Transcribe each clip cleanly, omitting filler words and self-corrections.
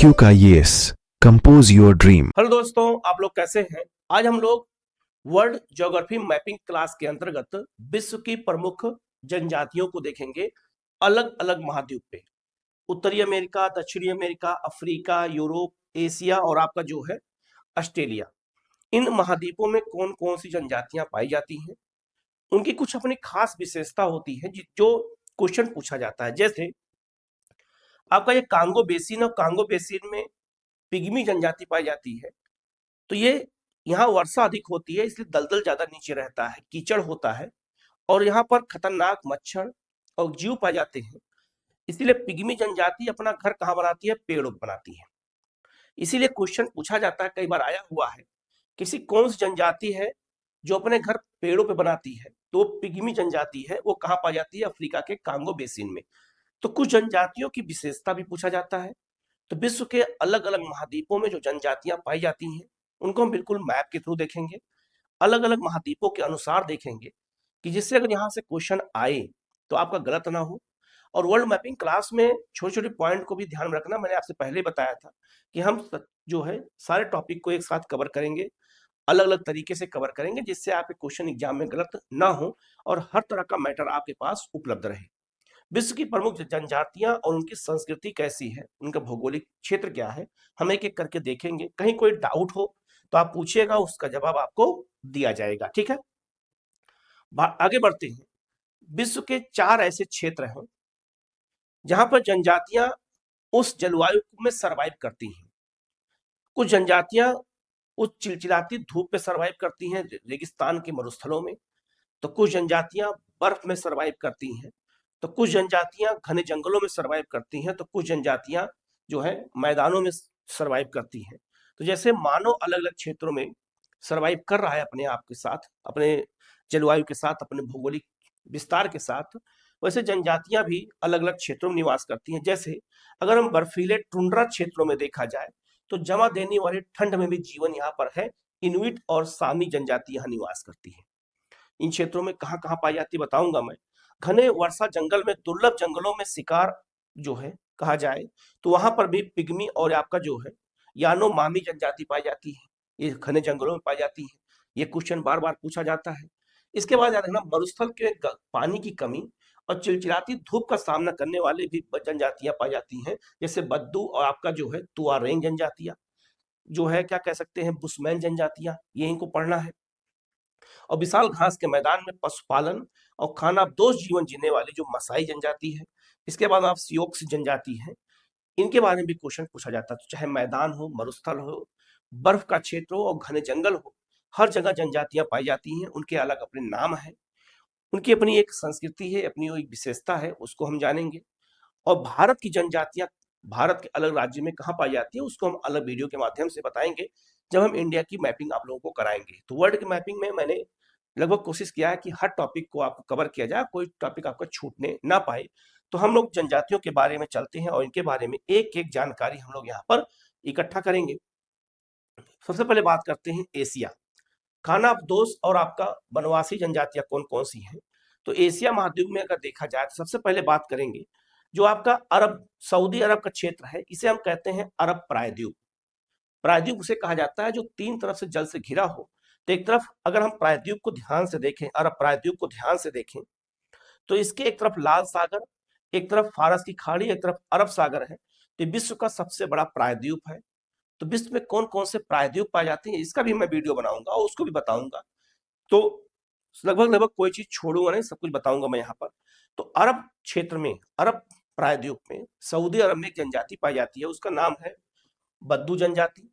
QKIS compose your dream. Hello दोस्तों, आप लोग कैसे हैं। आज हम लोग वर्ल्ड ज्योग्राफी मैपिंग क्लास के अंतर्गत विश्व की प्रमुख जनजातियों को देखेंगे अलग अलग महाद्वीप पे। उत्तरी अमेरिका, दक्षिणी अमेरिका, अफ्रीका, यूरोप, एशिया और आपका जो है ऑस्ट्रेलिया। इन महाद्वीपों में कौन कौन सी जनजातियां पाई जाती हैं, उनकी कुछ अपनी खास विशेषता होती है जो क्वेश्चन पूछा जाता है। जैसे आपका ये कांगो बेसिन और कांगो बेसिन में पिग्मी जनजाति पाई जाती है। तो ये यहाँ वर्षा अधिक होती है, इसलिए दलदल ज्यादा नीचे रहता है, कीचड़ होता है और यहाँ पर खतरनाक मच्छर और जीव पाए जाते हैं। इसीलिए पिग्मी जनजाति अपना घर कहाँ बनाती है, पेड़ों पर बनाती है। इसीलिए क्वेश्चन पूछा जाता है, कई बार आया हुआ है, किसी कौन सी जनजाति है जो अपने घर पेड़ों पे बनाती है, तो पिग्मी जनजाति है। वो कहाँ पाई जाती है, अफ्रीका के कांगो बेसिन में। तो कुछ जनजातियों की विशेषता भी पूछा जाता है। तो विश्व के अलग अलग महाद्वीपों में जो जनजातियां पाई जाती हैं उनको हम बिल्कुल मैप के थ्रू देखेंगे, अलग अलग महाद्वीपों के अनुसार देखेंगे, कि जिससे अगर यहाँ से क्वेश्चन आए तो आपका गलत ना हो। और वर्ल्ड मैपिंग क्लास में छोटे छोटे पॉइंट को भी ध्यान में रखना, मैंने आपसे पहले बताया था कि हम जो है सारे टॉपिक को एक साथ कवर करेंगे, अलग अलग तरीके से कवर करेंगे, जिससे आपके क्वेश्चन एग्जाम में गलत ना हो और हर तरह का मैटर आपके पास उपलब्ध रहे। विश्व की प्रमुख जनजातियां और उनकी संस्कृति कैसी है, उनका भौगोलिक क्षेत्र क्या है, हम एक एक करके देखेंगे। कहीं कोई डाउट हो तो आप पूछिएगा, उसका जवाब आपको दिया जाएगा। ठीक है, आगे बढ़ते हैं। विश्व के 4 ऐसे क्षेत्र हैं जहां पर जनजातियां उस जलवायु में सरवाइव करती हैं। कुछ जनजातियां उस चिलचिलाती धूप पे सरवाइव करती हैं, रेगिस्तान के मरुस्थलों में। तो कुछ जनजातियां बर्फ में सरवाइव करती हैं। तो कुछ जनजातियां घने जंगलों में सरवाइव करती हैं। तो कुछ जनजातियां जो है मैदानों में सरवाइव करती हैं। तो जैसे मानव अलग अलग क्षेत्रों में सरवाइव कर रहा है अपने आप के साथ, अपने जलवायु के साथ, अपने भौगोलिक विस्तार के साथ, वैसे जनजातियां भी अलग अलग क्षेत्रों में निवास करती हैं। जैसे अगर हम बर्फीले टुंड्रा क्षेत्रों में देखा जाए तो जमा देने वाली ठंड में भी जीवन यहाँ पर है। इनुइट और सामी जनजाति यहाँ निवास करती है। इन क्षेत्रों में कहाँ कहाँ पाई जाती बताऊंगा मैं। घने वर्षा जंगल में, दुर्लभ जंगलों में शिकार जो है कहा जाए तो वहां पर भी पिग्मी और आपका जो है यानो मामी जनजाति पाई जाती है। ये घने जंगलों में पाई जाती है। ये क्वेश्चन बार बार पूछा जाता है। इसके बाद याद रखना, मरुस्थल के पानी की कमी और चिलचिलाती धूप का सामना करने वाले भी जनजातियां पाई जाती हैं। जैसे बद्दू और आपका जो है तुआरेंग जनजातियां, जो है क्या कह सकते हैं, बुशमैन जनजातियां, ये इनको पढ़ना है। और विशाल घास के मैदान में पशुपालन और खानाबदोश जीवन जीने वाली जो मसाई जनजाति है। इसके बाद आप सियोक्स जनजाति है, इनके बारे में भी क्वेश्चन पूछा जाता है। तो चाहे मैदान हो, मरुस्थल हो, बर्फ का क्षेत्र हो और घने जंगल हो, हर जगह जनजातियां पाई जाती हैं। उनके अलग अपने नाम है, उनकी अपनी एक संस्कृति है, अपनी एक विशेषता है, उसको हम जानेंगे। और भारत की जनजातियां भारत के अलग राज्य में कहाँ पाई जाती है, उसको हम अलग वीडियो के माध्यम से बताएंगे जब हम इंडिया की मैपिंग आप लोगों को कराएंगे। तो वर्ल्ड की मैपिंग में मैंने लगभग कोशिश किया है कि हर टॉपिक को आपको कवर किया जाए, कोई टॉपिक आपका छूटने ना पाए। तो हम लोग जनजातियों के बारे में चलते हैं और इनके बारे में एक एक जानकारी हम लोग यहाँ पर इकट्ठा करेंगे। सबसे पहले बात करते हैं एशिया। खानाबदोश और आपका वनवासी जनजातियां कौन कौन सी हैं। तो एशिया महाद्वीप में अगर देखा जाए तो सबसे पहले बात करेंगे जो आपका अरब, सऊदी अरब का क्षेत्र है, इसे हम कहते हैं अरब प्रायद्वीप। प्रायद्वीप उसे कहा जाता है जो 3 तरफ से जल से घिरा हो। तो एक तरफ अगर हम प्रायद्वीप को ध्यान से देखें, अरब प्रायद्वीप को ध्यान से देखें, तो इसके एक तरफ लाल सागर, एक तरफ फारस की खाड़ी, एक तरफ अरब सागर है। तो विश्व का सबसे बड़ा प्रायद्वीप है। तो विश्व में कौन कौन से प्रायद्वीप पाए जाते हैं, इसका भी मैं वीडियो बनाऊंगा और उसको भी बताऊंगा। तो लगभग लगभग कोई चीज छोड़ूंगा नहीं, सब कुछ बताऊंगा मैं यहाँ पर। तो अरब क्षेत्र में, अरब प्रायद्वीप में सऊदी अरब में एक जनजाति पाई जाती है, उसका नाम है बद्दू जनजाति।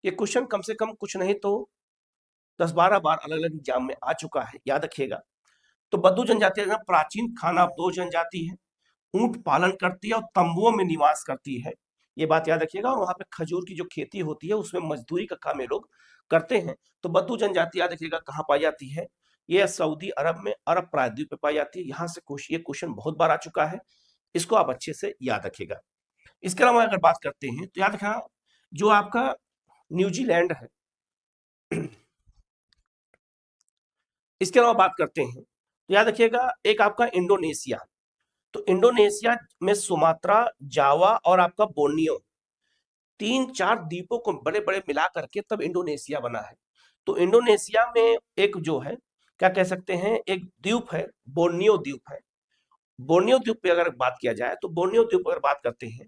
ये क्वेश्चन कम से कम कुछ नहीं तो 10-12 बार अलग अलग एग्जाम में आ चुका है, याद रखिएगा। तो बद्दू जनजाति प्राचीन खानाबदोश जनजाति है, ऊंट पालन करती है और तंबुओं में निवास करती है, ये बात याद रखिएगा। और वहां पे खजूर की जो खेती होती है उसमें मजदूरी का काम ये लोग करते हैं। तो बद्दू जनजाति याद रखिएगा कहाँ पाई जाती है, ये सऊदी अरब में, अरब प्रायद्वीप पे पाई जाती है। यहाँ से ये क्वेश्चन बहुत बार आ चुका है, इसको आप अच्छे से याद रखिएगा। इसके अलावा अगर बात करते हैं तो याद रखना जो आपका न्यूजीलैंड है, इसके अलावा बात करते हैं तो याद रखिएगा एक आपका इंडोनेशिया। तो इंडोनेशिया में सुमात्रा, जावा और आपका बोर्नियो, 3-4 द्वीपों को बड़े बड़े मिला करके तब इंडोनेशिया बना है। तो इंडोनेशिया में एक जो है क्या कह सकते हैं, एक द्वीप है, बोर्नियो द्वीप है। बोर्नियो द्वीप पे अगर बात किया जाए तो बोर्नियो द्वीप अगर बात करते हैं,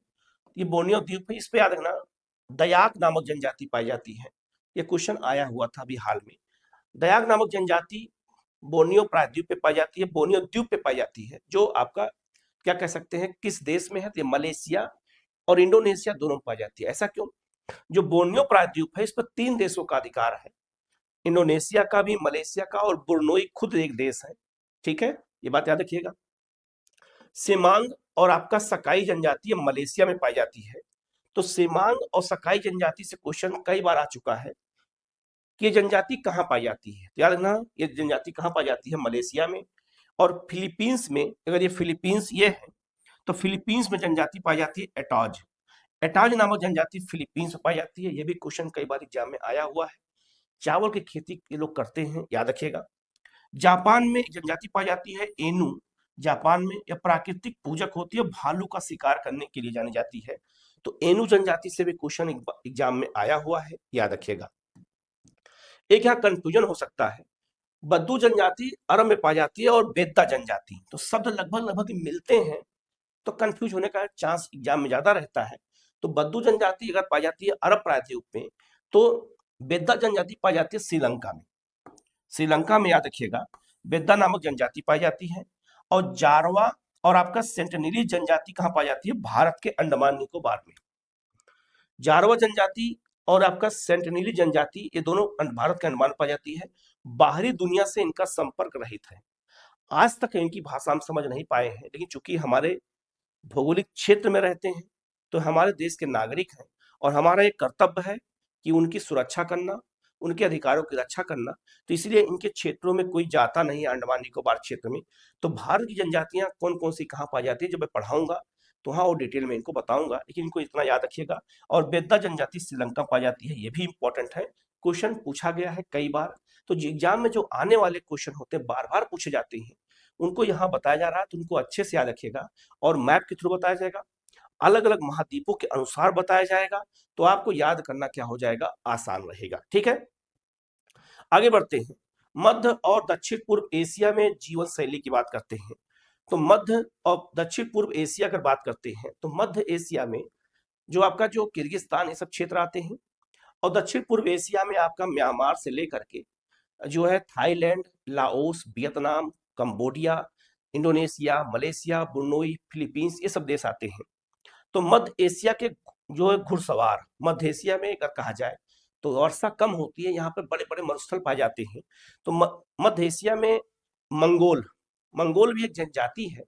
ये बोर्नियो द्वीप है, इस पे याद रखना दयाक नामक जनजाति पाई जाती है। ये क्वेश्चन आया हुआ था अभी हाल में। दयाक नामक जनजाति बोर्नियो प्रायद्वीप पे पाई जाती है, बोर्नियो द्वीप पे पाई जाती है, जो आपका क्या कह सकते हैं किस देश में है, तो मलेशिया और इंडोनेशिया दोनों में पाई जाती है। ऐसा क्यों? जो बोर्नियो प्रायद्वीप है इस पर 3 देशों का अधिकार है, इंडोनेशिया का भी, मलेशिया का, और बुर्नोई खुद एक देश है। ठीक है, ये बात याद रखिएगा। सेमांग और आपका सकाई जनजाति मलेशिया में पाई जाती है। तो सेमांग और सकाई जनजाति से क्वेश्चन कई बार आ चुका है कि ये जनजाति कहाँ पाई जाती है। तो याद रखना ये जनजाति कहाँ पाई जाती है, मलेशिया में। और फिलीपींस में, अगर ये फिलीपींस ये है तो फिलीपींस में जनजाति पाई जाती है एटॉज। एटॉज नामक जनजाति फिलीपींस में पाई जाती है। ये भी क्वेश्चन कई बार एग्जाम में आया हुआ है। चावल की खेती ये लोग करते हैं, याद रखिएगा। जापान में जनजाति पाई जाती है एनु। जापान में यह प्राकृतिक पूजक होती है, भालू का शिकार करने के लिए जानी जाती है। तो एनु जनजाति से भी क्वेश्चन एग्जाम में आया हुआ है, याद रखिएगा। एक यहाँ कंफ्यूजन हो सकता है, बद्दू जनजाति अरब में पाई जाती है और बेद्दा जनजाति, तो शब्द लगभग लगभग मिलते हैं, तो कंफ्यूज होने का चांस एग्जाम में ज्यादा रहता है। तो बद्दू जनजाति अगर पाई जाती है अरब प्रायद्वीप में, तो बेद्दा जनजाति पाई जाती है श्रीलंका में। श्रीलंका में याद रखिएगा बेद्दा नामक जनजाति पाई जाती है। और जारवा और आपका सेंटिनली जनजाति कहाँ पाई जाती है, भारत के अंडमान निकोबार में। जारवा जनजाति और आपका सेंटिनली जनजाति ये दोनों भारत के अंडमान पाई जाती है। बाहरी दुनिया से इनका संपर्क रहित है। आज तक इनकी भाषा हम समझ नहीं पाए हैं, लेकिन चूंकि हमारे भौगोलिक क्षेत्र में रहते हैं तो हमारे देश के नागरिक हैं और हमारा एक कर्तव्य है कि उनकी सुरक्षा करना, उनके अधिकारों की रक्षा करना। तो इसलिए इनके क्षेत्रों में कोई जाता नहीं है, अंडमान निकोबार क्षेत्र में। तो भारत की जनजातियां कौन कौन सी कहाँ पाई जाती है, जब मैं पढ़ाऊंगा तो हाँ और डिटेल में इनको बताऊंगा, लेकिन इनको इतना याद रखिएगा। और बेद्दा जनजाति श्रीलंका पाई जाती है, ये भी इंपॉर्टेंट है, क्वेश्चन पूछा गया है कई बार। तो एग्जाम में जो आने वाले क्वेश्चन होते हैं बार बार पूछे जाते हैं, उनको यहाँ बताया जा रहा है, तो उनको अच्छे से याद रखिएगा। और मैप के थ्रू बताया जाएगा, अलग अलग महाद्वीपों के अनुसार बताया जाएगा, तो आपको याद करना क्या हो जाएगा, आसान रहेगा। ठीक है, आगे बढ़ते हैं। मध्य और दक्षिण पूर्व एशिया में जीवन शैली की बात करते हैं। तो मध्य और दक्षिण पूर्व एशिया अगर बात करते हैं तो मध्य एशिया में जो आपका जो किर्गिस्तान ये सब क्षेत्र आते हैं, और दक्षिण पूर्व एशिया में आपका म्यांमार से लेकर के जो है Thailand, Laos, Vietnam, Cambodia, Indonesia, Malaysia, Brunei, Philippines, ये सब देश आते हैं। तो मध्य एशिया के जो है घुड़सवार, मध्य एशिया में अगर कहा जाए तो वर्षा कम होती है, यहाँ पे बड़े बड़े मरुस्थल पाए जाते हैं। तो मध्य एशिया में मंगोल, मंगोल भी एक जनजाति है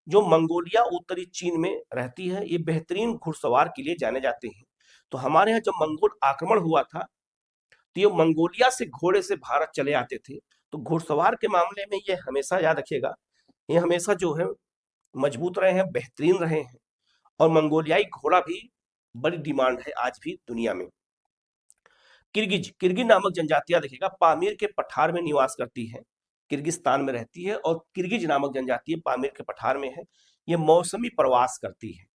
जो मंगोलिया उत्तरी चीन में रहती है। ये बेहतरीन घुड़सवार के लिए जाने जाते हैं। तो हमारे यहाँ जब मंगोल आक्रमण हुआ था तो ये मंगोलिया से घोड़े से भारत चले आते थे। तो घुड़सवार के मामले में ये हमेशा याद रखिएगा, ये हमेशा जो है मजबूत रहे हैं, बेहतरीन रहे हैं। और मंगोलियाई घोड़ा भी बड़ी डिमांड है आज भी दुनिया में। किर्गिज, किर्गिज नामक जनजातियां देखिएगा पामीर के पठार में निवास करती है, किर्गिस्तान में रहती है। और किर्गिज नामक जनजाति पामीर के पठार में है। ये मौसमी प्रवास करती है,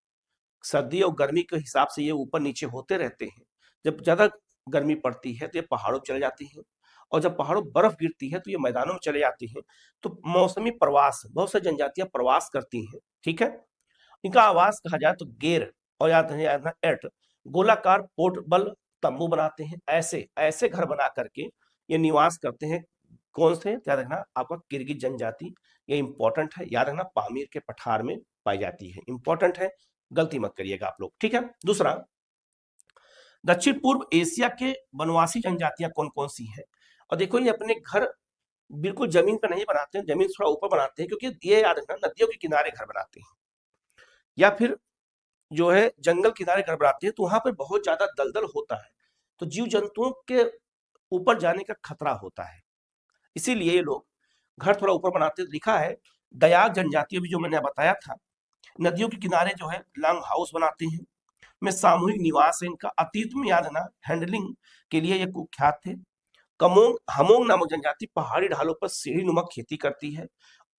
सर्दी और गर्मी के हिसाब से ये ऊपर नीचे होते रहते हैं। जब ज्यादा गर्मी पड़ती है तो ये पहाड़ों चले जाती हैं, और जब पहाड़ों बर्फ गिरती है तो ये मैदानों में चले जाती हैं। तो मौसमी प्रवास, बहुत सारी जनजातियां प्रवास करती हैं। ठीक है, इनका आवास कहा जाए तो गेर, और याद है एट, गोलाकार पोर्टेबल तंबू बनाते हैं। ऐसे ऐसे घर बना करके ये निवास करते हैं। कौन से, याद रखना आपका किर्गिज जनजाति, ये इंपॉर्टेंट है, याद रखना पामीर के पठार में पाई जाती है, इंपॉर्टेंट है, गलती मत करिएगा आप लोग। ठीक है, दूसरा, दक्षिण पूर्व एशिया के वनवासी जनजातियां कौन कौन सी हैं। और देखो ये अपने घर बिल्कुल जमीन पर नहीं बनाते हैं, जमीन थोड़ा ऊपर बनाते हैं, क्योंकि ये याद रखना नदियों के किनारे घर बनाते हैं, या फिर जो है जंगल किनारे घर बनाते हैं, तो वहां पर बहुत ज्यादा दलदल होता है, तो जीव जंतुओं के ऊपर जाने का खतरा होता है, इसीलिए ये लोग घर थोड़ा ऊपर बनाते हैं। लिखा है दयाग जनजाति भी जो मैंने बताया था, नदियों के किनारे जो है लॉन्ग हाउस बनाते हैं, में सामूहिक निवास है इनका। अतीत में याद है ना हैंडलिंग के लिए ये कुख्यात थे। कमोंग, हमोंग नामक जनजाति पहाड़ी ढालों पर सीढ़ी नुमा खेती करती है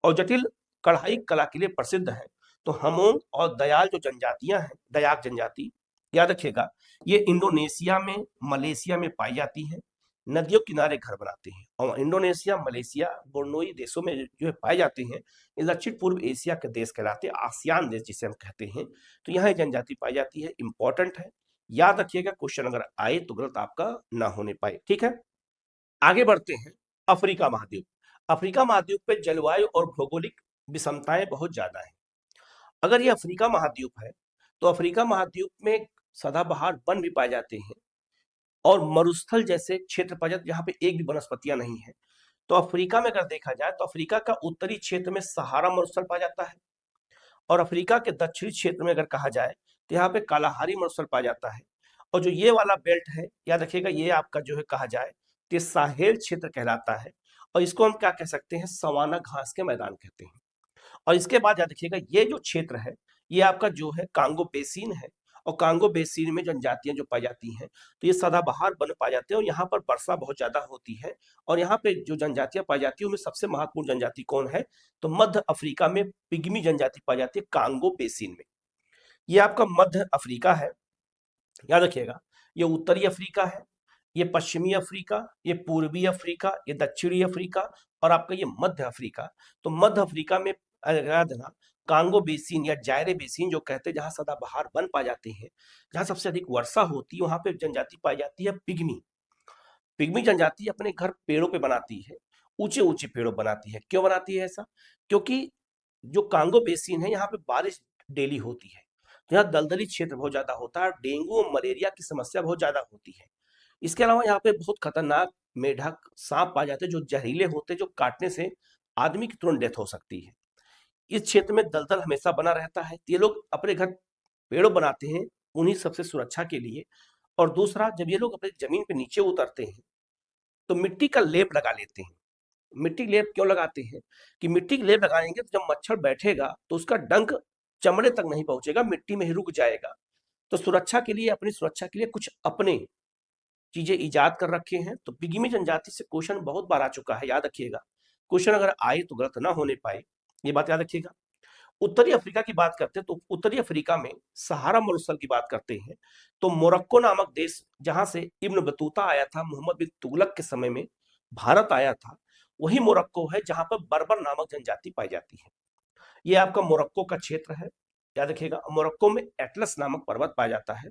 और जटिल कढ़ाई कला के लिए प्रसिद्ध है। तो हमोंग और दयाल जो जनजातियां हैं, दयाग जनजाति, याद रखिएगा, ये इंडोनेशिया में, मलेशिया में पाई जाती हैं, नदियों किनारे घर बनाते हैं। और इंडोनेशिया, मलेशिया, बोर्नोई देशों में जो है पाए जाते हैं। ये दक्षिण पूर्व एशिया के देश कहलाते हैं, आसियान देश जिसे हम कहते हैं। तो यहाँ जनजाति पाई जाती है, इंपॉर्टेंट है, याद रखिएगा, क्वेश्चन अगर आए तो गलत आपका ना होने पाए। ठीक है, आगे बढ़ते हैं। अफ्रीका महाद्वीप। अफ्रीका महाद्वीप पे जलवायु और भौगोलिक विषमताएं बहुत ज्यादा है। अगर ये अफ्रीका महाद्वीप है तो अफ्रीका महाद्वीप में सदाबहार वन भी पाए जाते हैं और मरुस्थल जैसे क्षेत्र पाए जाते हैं जहाँ पे एक भी वनस्पतियां नहीं है। तो अफ्रीका में अगर देखा जाए तो अफ्रीका का उत्तरी क्षेत्र में सहारा मरुस्थल पाया जाता है और अफ्रीका के दक्षिणी क्षेत्र में अगर कहा जाए तो यहाँ पे कालाहारी मरुस्थल पाया जाता है। और जो ये वाला बेल्ट है, याद रखिएगा, ये आपका जो है कहा जाए तो ये साहेल क्षेत्र कहलाता है और इसको हम क्या कह सकते हैं, सवाना घास के मैदान कहते हैं। और इसके बाद याद रखिएगा, ये जो क्षेत्र है ये आपका जो है कांगो बेसिन है और कांगो बेसिन में जनजातियां जो पाई जाती हैं तो ये सदाबहार वन पाए जाते हैं और यहाँ पर वर्षा बहुत ज्यादा होती है। और यहाँ पे जो जनजातियां पाई जाती है उनमें सबसे महत्वपूर्ण जनजाति कौन है, तो मध्य अफ्रीका में पिग्मी जनजाति पाई जाती है कांगो बेसिन में। ये आपका मध्य अफ्रीका है, याद रखिएगा, ये उत्तरी अफ्रीका है, ये पश्चिमी अफ्रीका, ये पूर्वी अफ्रीका, ये दक्षिणी अफ्रीका और आपका ये मध्य अफ्रीका। तो मध्य अफ्रीका में याद रखना, कांगो बेसिन या जायरे बेसिन जो कहते हैं, जहां सदाबहार वन पाए जाते हैं, जहां सबसे अधिक वर्षा होती है, वहां पे जनजाति पाई जाती है पिग्मी। पिग्मी जनजाति अपने घर पेड़ों पे बनाती है, ऊंचे ऊंचे पेड़ों बनाती है। क्यों बनाती है ऐसा, क्योंकि जो कांगो बेसिन है यहाँ पे बारिश डेली होती है, यहाँ दलदली क्षेत्र बहुत ज्यादा होता है, डेंगू और मलेरिया की समस्या बहुत ज्यादा होती है। इसके अलावा यहाँ पे बहुत खतरनाक मेढक, सांप पाए जाते हैं जो जहरीले होते हैं, जो काटने से आदमी की तुरंत डेथ हो सकती है। इस क्षेत्र में दलदल हमेशा बना रहता है। ये लोग अपने घर पेड़ों बनाते हैं उन्हीं सबसे सुरक्षा के लिए। और दूसरा, जब ये लोग अपने जमीन पे नीचे उतरते हैं तो मिट्टी का लेप लगा लेते हैं। मिट्टी लेप क्यों लगाते हैं, कि मिट्टी की लेप लगाएंगे तो जब मच्छर बैठेगा तो उसका डंक चमड़े तक नहीं पहुंचेगा, मिट्टी में ही रुक जाएगा। तो सुरक्षा के लिए, अपनी सुरक्षा के लिए कुछ अपने चीजें इजाद कर रखे हैं। तो पिग्मी जनजाति से क्वेश्चन बहुत बार आ चुका है, याद रखिएगा, क्वेश्चन अगर आए तो गलत ना होने पाए, ये बात याद रखिएगा। उत्तरी अफ्रीका की बात करते हैं तो उत्तरी अफ्रीका में सहारा मरुस्थल की बात करते हैं तो मोरक्को नामक देश, जहां से इब्न बतूता आया था, मोहम्मद बिन तुगलक के समय में भारत आया था, वही मोरक्को है जहां पर बर्बर नामक जनजाति पाई जाती है। ये आपका मोरक्को का क्षेत्र है, याद रखिएगा। मोरक्को में एटलस नामक पर्वत पाया जाता है,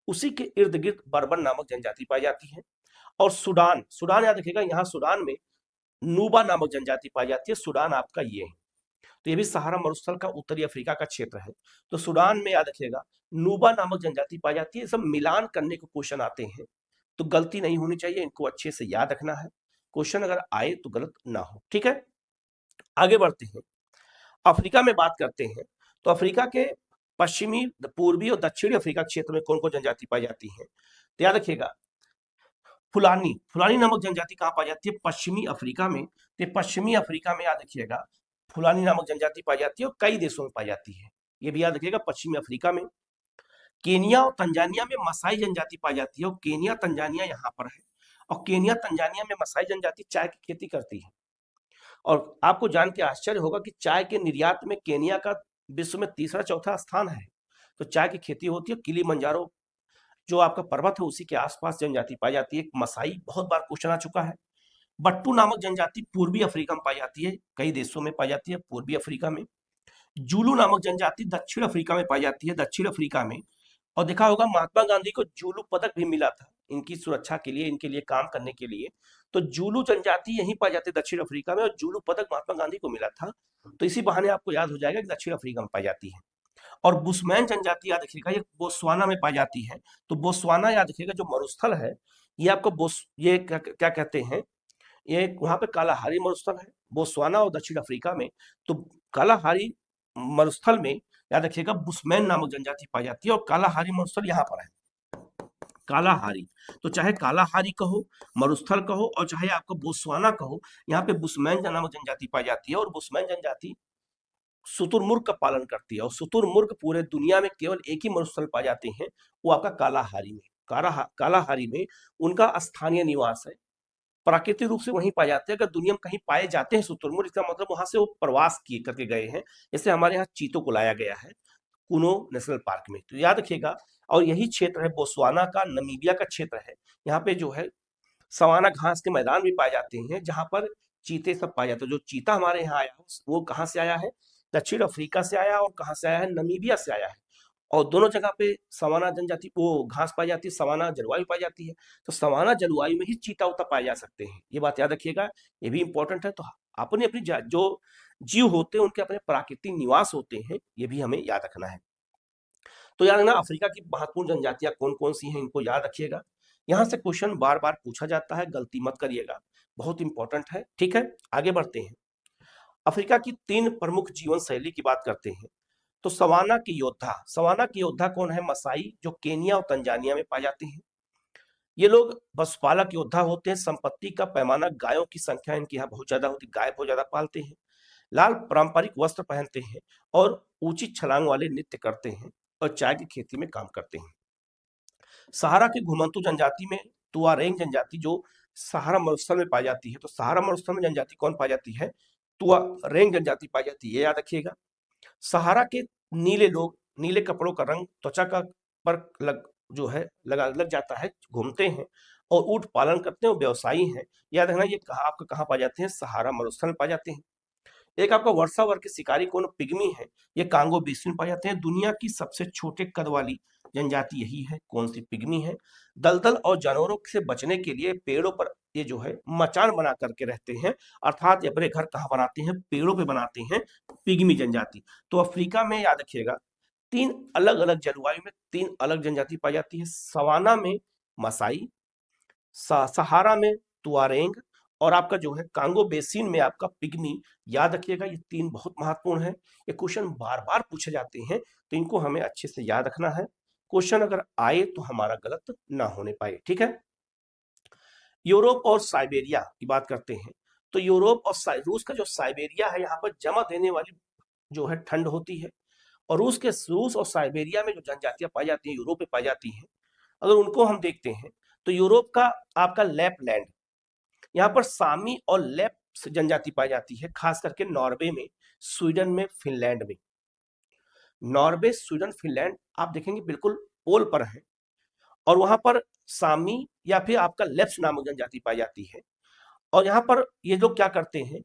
उसी के इर्द गिर्द बर्बर नामक जनजाति पाई जाती है। और सूडान, सूडान याद रखिएगा, यहाँ सूडान में नूबा नामक जनजाति पाई जाती है। सूडान आपका ये है, तो ये भी सहारा मरुस्थल का उत्तरी अफ्रीका का क्षेत्र है। तो सूडान में याद रखिएगा नूबा नामक जनजाति पाई जाती है। सब मिलान करने को क्वेश्चन आते हैं तो गलती नहीं होनी चाहिए, इनको अच्छे से याद रखना है, क्वेश्चन अगर आए तो गलत ना हो। ठीक है, आगे बढ़ते हैं। अफ्रीका में बात करते हैं तो अफ्रीका के पश्चिमी, पूर्वी और दक्षिणी अफ्रीका क्षेत्र में कौन कौन जनजाति पाई जाती है, तो याद रखिएगा फुलानी, फुलानी नामक जनजाति कहाँ पाई जाती है, पश्चिमी अफ्रीका में। तो पश्चिमी अफ्रीका में याद रखिएगा फुलानी नामक जनजाति पाई जाती है और कई देशों में पाई जाती है, ये भी याद रखिएगा, पश्चिमी अफ्रीका में। केनिया और तंजानिया में मसाई जनजाति पाई जाती है और केनिया तंजानिया यहाँ पर है। और केनिया तंजानिया में मसाई जनजाति चाय की खेती करती है। और आपको जान के आश्चर्य होगा कि चाय के निर्यात में केनिया का विश्व में तीसरा चौथा स्थान है। तो चाय की खेती होती है। किलिमंजारो जो आपका पर्वत है उसी के आसपास जनजाति पाई जाती है। मसाई बहुत बार क्वेश्चन आ चुका है। बट्टू नामक जनजाति पूर्वी अफ्रीका में पाई जाती है, कई देशों में पाई जाती है पूर्वी अफ्रीका में। जूलू नामक जनजाति दक्षिण अफ्रीका में पाई जाती है, दक्षिण अफ्रीका में। और देखा होगा महात्मा गांधी को जूलू पदक भी मिला था इनकी सुरक्षा के लिए, इनके लिए काम करने के लिए। तो जूलू जनजाति यहीं पाई जाती है दक्षिण अफ्रीका में और जूलू पदक महात्मा गांधी को मिला था। तो इसी बहाने आपको याद हो जाएगा कि दक्षिण अफ्रीका में पाई जाती है। और बुशमैन जनजाति याद रखिएगा ये बोस्वाना में पाई जाती है। तो बोस्वाना याद रखिएगा जो मरुस्थल है ये आपको ये क्या कहते हैं, ये वहां पे कालाहारी मरुस्थल है बोस्वाना और दक्षिण अफ्रीका में। तो कालाहारी मरुस्थल में याद रखिएगा बुशमैन नामक जनजाति पाई जाती है और कालाहारी मरुस्थल यहाँ पर है, कालाहारी। तो चाहे कालाहारी कहो, मरुस्थल कहो और चाहे आपको बोस्वाना कहो, यहाँ पे बुशमैन नामक जनजाति पाई जाती है। और बुशमैन जनजाति शुतुरमुर्ग का पालन करती है और शुतुरमुर्ग पूरे दुनिया में केवल एक ही मरुस्थल पाए जाते हैं, वो आपका कालाहारी में। कालाहारी में उनका स्थानीय निवास है, प्राकृतिक रूप से वहीं पाए जाते हैं। अगर दुनिया में कहीं पाए जाते हैं शुतुरमुर्ग, इसका मतलब वहां से वो प्रवास किए करके गए हैं। जैसे हमारे यहाँ चीतों को लाया गया है कुनो नेशनल पार्क में। तो याद रखिएगा और यही क्षेत्र है बोस्वाना का, नमीबिया का क्षेत्र है। यहाँ पे जो है सवाना घास के मैदान भी पाए जाते हैं, जहां पर चीते सब पाए जाते हैं। जो चीता हमारे यहाँ आया वो कहाँ से आया है? दक्षिण अफ्रीका से आया, और कहाँ से आया है? नमीबिया से आया है। और दोनों जगह पे सवाना जनजाति वो घास पाई जाती है, सवाना जलवायु पाई जाती है। तो सवाना जलवायु में ही चीता उता पाए जा सकते हैं, ये बात याद रखिएगा, ये भी इंपॉर्टेंट है। तो अपनी अपनी जो जीव होते हैं उनके अपने प्राकृतिक निवास होते हैं, ये भी हमें याद रखना है। तो याद रखना, अफ्रीका की महत्वपूर्ण जनजातियां कौन कौन सी हैं, इनको याद रखिएगा। यहाँ से क्वेश्चन बार बार पूछा जाता है, गलती मत करिएगा, बहुत इंपॉर्टेंट है। ठीक है, आगे बढ़ते हैं। अफ्रीका की 3 प्रमुख जीवन शैली की बात करते हैं। तो सवाना के योद्धा कौन है? मसाई, जो केनिया और तंजानिया में पाए जाते हैं। ये लोग पशुपालक योद्धा होते हैं। संपत्ति का पैमाना, गायों की संख्या इनके यहाँ बहुत ज्यादा होती है, गाय बहुत ज्यादा पालते हैं। लाल पारंपरिक वस्त्र पहनते हैं और ऊंची छलांग वाले नृत्य करते हैं और चाय की खेती में काम करते हैं। सहारा की घुमंतू जनजाति में तुआरेंग जनजाति जो सहारा मरुस्थल में पाई जाती है। तो सहारा मरुस्थल में जनजाति कौन पाई जाती है? तुआरेंग जनजाति पाई जाती है, ये याद रखिएगा। सहारा के नीले लोग, नीले कपड़ों का रंग त्वचा का पर लग जाता है, घूमते हैं और ऊंट पालन करते हैं और व्यवसायी हैं। याद रखना, ये आपका कहाँ पाए जाते हैं? सहारा मरुस्थल में पाए जाते हैं। एक आपका वर्षा वर्ग के शिकारी कौन? पिग्मी है, ये कांगो बेसिन में पाए जाते हैं। दुनिया की सबसे छोटे कद वाली जनजाति यही है, कौन सी? पिग्मी है। दलदल और जानवरों से बचने के लिए पेड़ों पर ये जो है मचान बना करके रहते हैं, अर्थात ये अपने घर कहाँ बनाते हैं? पेड़ों पे बनाते हैं, पिग्मी जनजाति। तो अफ्रीका में याद रखिएगा 3 अलग अलग जलवायु में 3 अलग जनजाति पाई जाती है। सवाना में मसाई, सहारा में तुआरेंग, और आपका जो है कांगो बेसिन में आपका पिग्मी। याद रखिएगा, ये 3 बहुत महत्वपूर्ण है। ये क्वेश्चन बार बार पूछे जाते हैं, तो इनको हमें अच्छे से याद रखना है। क्वेश्चन अगर आए तो हमारा गलत ना होने पाए। ठीक है, यूरोप और साइबेरिया की बात करते हैं। तो यूरोप और रूस का जो साइबेरिया है, यहाँ पर जमा देने वाली जो है ठंड होती है। और रूस और साइबेरिया में जो जनजातियां पाई जाती हैं, यूरोप में पाई जाती हैं, अगर उनको हम देखते हैं तो यूरोप का आपका लैपलैंड, यहाँ पर सामी और लैप जनजाति पाई जाती है, खास करके नॉर्वे में, स्वीडन में, फिनलैंड में। नॉर्वे, स्वीडन, फिनलैंड आप देखेंगे बिल्कुल पोल पर है, और वहां पर सामी या फिर आपका लेप्स नामक जनजाति पाई जाती है। और यहाँ पर ये लोग क्या करते हैं?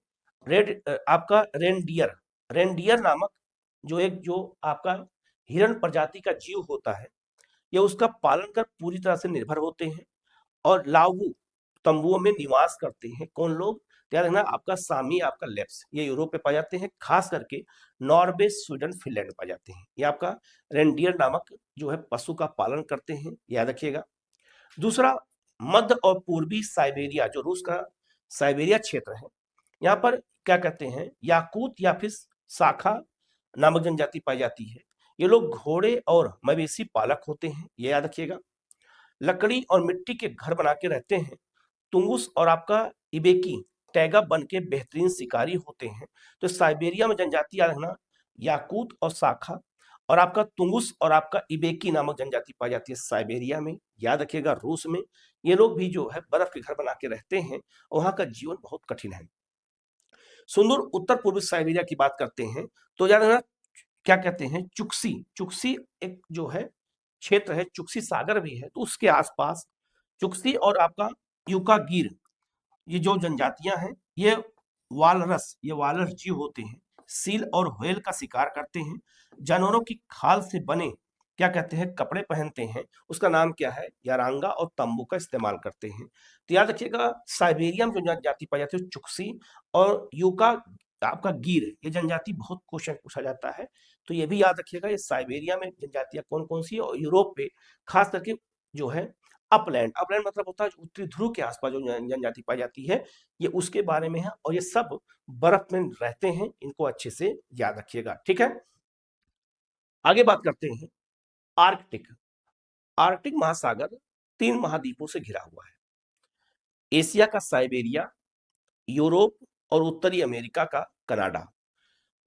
आपका रेनडियर नामक जो आपका हिरण प्रजाति का जीव होता है, ये उसका पालन कर पूरी तरह से निर्भर होते हैं और लावू तंबुओं में निवास करते हैं। कौन लोग? याद रखना, आपका सामी, आपका लेप्स, ये यूरोप में पाए जाते हैं, खास करके नॉर्वे, स्वीडन, फिनलैंड में पाए जाते हैं। ये आपका रेनडियर नामक जो है पशु का पालन करते हैं, याद रखिएगा। दूसरा, मध्य और पूर्वी साइबेरिया, जो रूस का साइबेरिया क्षेत्र है, यहाँ पर क्या कहते हैं? याकूत या फिर शाखा नामक जनजाति पाई जाती है। ये लोग घोड़े और मवेशी पालक होते हैं, ये याद रखिएगा। लकड़ी और मिट्टी के घर बना के रहते हैं। तुंगुस और आपका इबेकी टैगा बन के बेहतरीन शिकारी होते हैं। तो साइबेरिया में जनजाति याद रखना, याकूत और शाखा, और आपका तुंगुस और आपका इबेकी नामक जनजाति पाई जाती है साइबेरिया में। याद रखिएगा, रूस में ये लोग भी जो है बर्फ के घर बना के रहते हैं, वहां का जीवन बहुत कठिन है। सुंदर उत्तर पूर्वी साइबेरिया की बात करते हैं, तो याद रखना क्या कहते हैं? चुक्सी एक जो है क्षेत्र है, चुक्सी सागर भी है, तो उसके आसपास चुक्सी और आपका यूकागिर, ये जो जनजातियां हैं, ये वालरस जीव होते हैं। सील और व्हेल का शिकार करते हैं। जानवरों की खाल से बने क्या कहते हैं? कपड़े पहनते हैं, उसका नाम क्या है? यारांगा, और तंबू का इस्तेमाल करते हैं। तो याद रखिएगा, साइबेरिया में जो जनजाति पाई जाती है चुक्सी और यूका आपका गिर, ये जनजाति बहुत क्वेश्चन पूछा जाता है, तो ये भी याद रखिएगा। ये साइबेरिया में जनजातियां कौन कौन सी है, और यूरोप पे खास करके जो है अपलैंड मतलब होता है उत्तरी ध्रुव के आसपास जो जनजाति पाई जाती है, ये उसके बारे में है। और ये सब बर्फ में रहते हैं, इनको अच्छे से याद रखिएगा। ठीक है, आगे बात करते हैं। आर्कटिक महासागर 3 महाद्वीपों से घिरा हुआ है। एशिया का साइबेरिया, यूरोप और उत्तरी अमेरिका का कनाडा।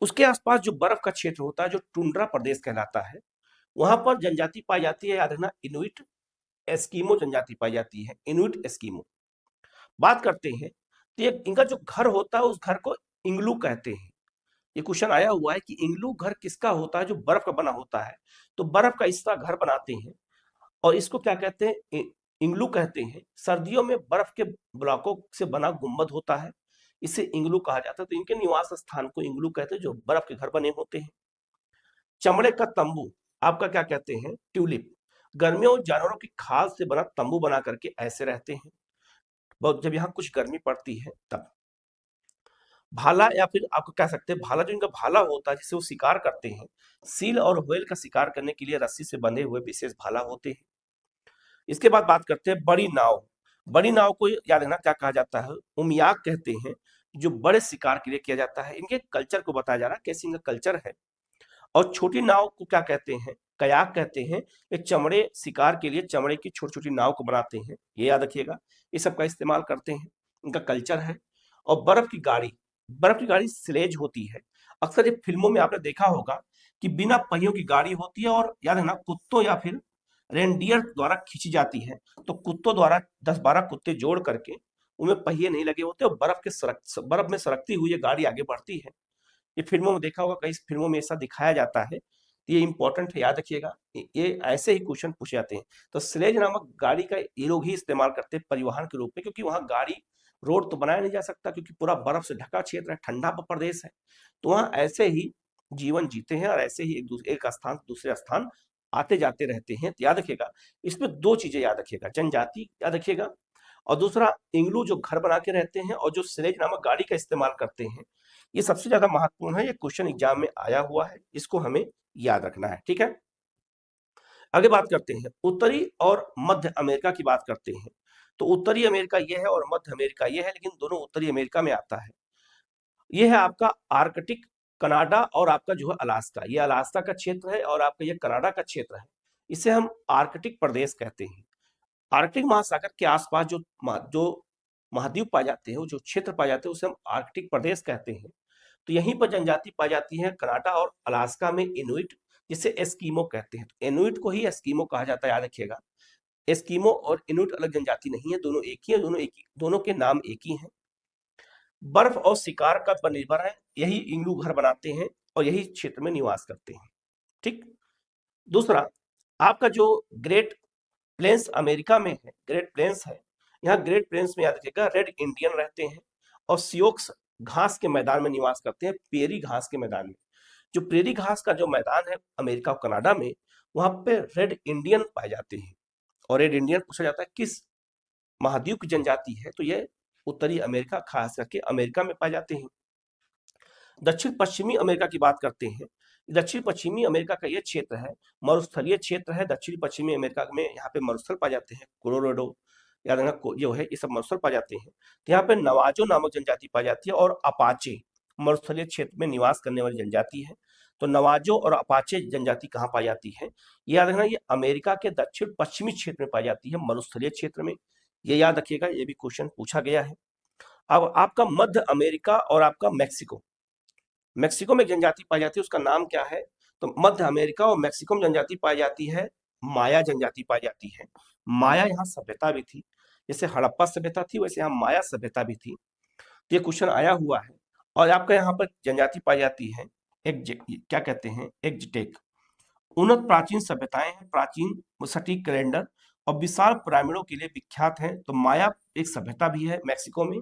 उसके आसपास जो बर्फ का क्षेत्र होता है, जो टुंड्रा प्रदेश कहलाता है, वहां पर जनजाति पाई जाती है, याद रखना, इनुइट एस्किमो जनजाति पाई जाती है, इनुइट एस्किमो। बात करते हैं, तो ये इनका जो घर होता है उस घर को इंग्लू कहते हैं। ये क्वेश्चन आया हुआ है कि इंग्लू घर किसका होता है? जो बर्फ का बना होता है। तो बर्फ का इसका घर बनाते हैं, और इसको क्या कहते हैं, इग्लू कहते हैं। सर्दियों में बर्फ के ब्लॉकों से बना गुंबद होता है, इसे इग्लू कहा जाता है। तो इनके निवास स्थान को इग्लू कहते हैं, जो बर्फ के घर बने होते हैं। चमड़े का तंबू आपका क्या कहते हैं, ट्यूलिप। गर्मियों में जानवरों की खाल से बना तंबू बना करके ऐसे रहते हैं, बहुत जब यहाँ कुछ गर्मी पड़ती है तब। भाला, या फिर आपको कह सकते हैं भाला, जो इनका भाला होता है जिससे वो शिकार करते हैं, सील और व्हेल का शिकार करने के लिए रस्सी से बंधे हुए विशेष भाला होते हैं। इसके बाद बात करते हैं बड़ी नाव। बड़ी नाव को याद रखना क्या कहा जाता है, उमियाक कहते हैं, जो बड़े शिकार के लिए किया जाता है। इनके कल्चर को बताया जा रहा है, कैसे इनका कल्चर है। और छोटी नाव को क्या कहते हैं, कयाक कहते हैं। ये चमड़े शिकार के लिए चमड़े की छोटी छोटी नाव को बनाते हैं, ये याद रखिएगा। ये सब का इस्तेमाल करते हैं, इनका कल्चर है। और बर्फ की गाड़ी, बर्फ की गाड़ी स्लेज होती है। अक्सर ये फिल्मों में आपने देखा होगा कि बिना पहियों की गाड़ी होती है, और याद है ना, कुत्तों या फिर रेनडियर द्वारा खींची जाती है। तो कुत्तों द्वारा 10-12 कुत्ते जोड़ करके, उनमें पहिए नहीं लगे होते, और बर्फ में सरकती हुई ये गाड़ी आगे बढ़ती है। ये फिल्मों में देखा होगा, कई फिल्मों में ऐसा दिखाया जाता है। तो ये इंपॉर्टेंट है, याद रखिएगा। ये ऐसे ही क्वेश्चन पूछे जाते हैं। तो स्लेज नामक गाड़ी का ये लोग ही इस्तेमाल करते हैं परिवहन के रूप में, क्योंकि वहां गाड़ी, रोड तो बनाया नहीं जा सकता, क्योंकि पूरा बर्फ से ढका क्षेत्र है, ठंडा प्रदेश है। तो वहां ऐसे ही जीवन जीते हैं, और ऐसे ही एक स्थान से दूसरे स्थान आते जाते रहते हैं। तो याद रखिएगा, इसमें दो चीजें याद रखिएगा, जनजाति याद रखिएगा, और दूसरा इग्लू जो घर बना के रहते हैं, और जो स्लेज नामक गाड़ी का इस्तेमाल करते हैं। ये सबसे ज्यादा महत्वपूर्ण है, ये क्वेश्चन एग्जाम में आया हुआ है, इसको हमें याद रखना है, ठीक है। आगे बात करते हैं उत्तरी और मध्य अमेरिका की बात करते हैं। तो उत्तरी अमेरिका ये है और मध्य अमेरिका ये है, लेकिन दोनों उत्तरी अमेरिका में आता है। ये है आपका आर्कटिक, कनाडा, और आपका जो है अलास्का। ये अलास्का का क्षेत्र है, और आपका ये कनाडा का क्षेत्र है। इसे हम आर्कटिक प्रदेश कहते हैं। आर्कटिक महासागर के आसपास जो महाद्वीप पाए जाते हैं, जो क्षेत्र पाए जाते हैं, उसे हम आर्कटिक प्रदेश कहते हैं। तो यहीं पर जनजाति पाई जाती है कनाडा और अलास्का में, इनुइट, जिसे एस्कीमो कहते हैं। तो इनुइट को ही एस्कीमो कहा जाता है, याद रखिएगा। एस्कीमो और इनुइट अलग जनजाति नहीं है, दोनों एक ही है, दोनों के नाम एक ही हैं। बर्फ और शिकार का पर निर्भर है, यही इग्लू घर बनाते हैं और यही क्षेत्र में निवास करते हैं, ठीक। दूसरा, आपका जो ग्रेट प्लेन्स अमेरिका में है, ग्रेट प्लेन्स है, यहाँ ग्रेट प्लेन्स में याद रखिएगा रेड इंडियन रहते हैं, और सियोक्स घास के मैदान में निवास करते हैं, पेरी घास के मैदान में। जो प्रेरी घास का जो मैदान है अमेरिका और कनाडा में, वहां पे रेड इंडियन पाए जाते हैं। और रेड इंडियन पूछा जाता है किस महाद्वीप की जनजाति है, तो ये उत्तरी अमेरिका, खास करके अमेरिका में पाए जाते हैं। दक्षिण पश्चिमी अमेरिका की बात करते हैं। दक्षिण पश्चिमी अमेरिका का ये क्षेत्र है, मरुस्थलीय क्षेत्र है। दक्षिण पश्चिमी अमेरिका में यहाँ पे मरुस्थल पाए जाते हैं, कोलोराडो, या जो है, ये सब मरुस्थल पाए जाते हैं। तो यहाँ पे नवाजो नामक जनजाति पाई जाती है, और अपाचे मरुस्थलीय क्षेत्र में निवास करने वाली जनजाति है। तो नवाजो और अपाचे जनजाति कहाँ पाई जाती है, ये याद रखना, ये अमेरिका के दक्षिण पश्चिमी क्षेत्र में पाई जाती है, मरुस्थलीय क्षेत्र में। ये याद रखिएगा, ये भी क्वेश्चन पूछा गया है। अब आपका मध्य अमेरिका और आपका मैक्सिको, मैक्सिको में जनजाति पाई जाती है, उसका नाम क्या है, तो मध्य अमेरिका और मैक्सिको में जनजाति पाई जाती है, माया जनजाति पाई जाती है। माया यहाँ सभ्यता भी थी, जैसे हड़प्पा सभ्यता थी, वैसे यहाँ माया सभ्यता भी थी। तो ये क्वेश्चन आया हुआ है। और आपका यहाँ पर जनजाति पाई जाती है क्या कहते हैं, एग्जिटेक। उन्नत प्राचीन सभ्यताएं हैं, प्राचीन सटीक कैलेंडर और विशाल पिरामिडों के लिए विख्यात हैं। तो माया एक सभ्यता भी है मैक्सिको में,